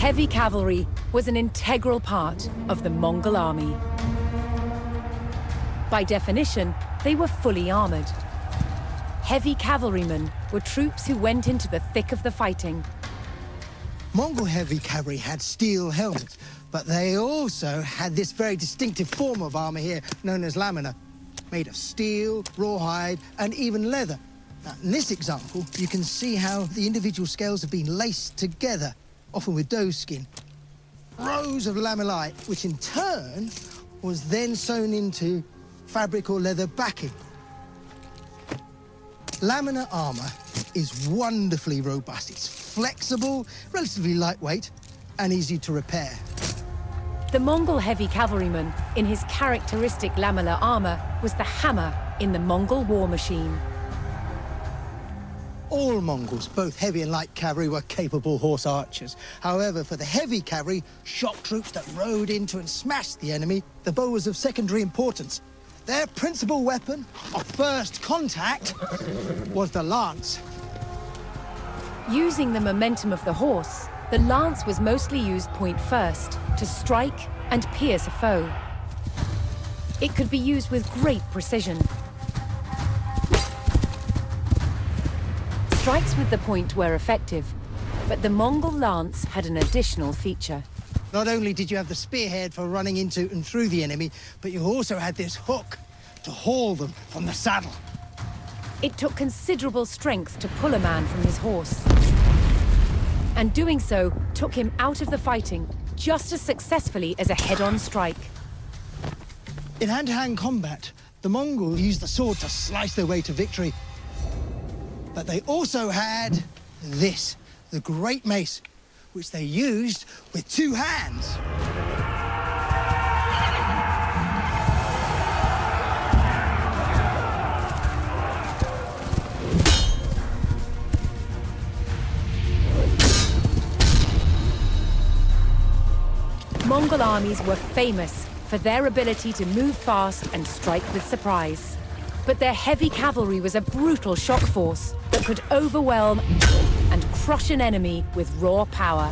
heavy cavalry was an integral part of the Mongol army. By definition, they were fully armored. Heavy cavalrymen were troops who went into the thick of the fighting. Mongol heavy cavalry had steel helmets, but they also had this very distinctive form of armor here, known as lamina, made of steel, rawhide, and even leather. Now, in this example, you can see how the individual scales have been laced together, often with doe skin. Rows of lamellite, which in turn was then sewn into fabric or leather backing. Lamina armor is wonderfully robust. It's flexible, relatively lightweight, and easy to repair. The Mongol heavy cavalryman, in his characteristic lamellar armor, was the hammer in the Mongol war machine. All Mongols, both heavy and light cavalry, were capable horse archers. However, for the heavy cavalry, shock troops that rode into and smashed the enemy, the bow was of secondary importance. Their principal weapon of first contact was the lance. Using the momentum of the horse, the lance was mostly used point first to strike and pierce a foe. It could be used with great precision. Strikes with the point were effective, but the Mongol lance had an additional feature. Not only did you have the spearhead for running into and through the enemy, but you also had this hook to haul them from the saddle. It took considerable strength to pull a man from his horse. And doing so took him out of the fighting just as successfully as a head-on strike. In hand-to-hand combat, the Mongols used the sword to slice their way to victory. But they also had this, the great mace, which they used with two hands. Mongol armies were famous for their ability to move fast and strike with surprise. But their heavy cavalry was a brutal shock force that could overwhelm and crush an enemy with raw power.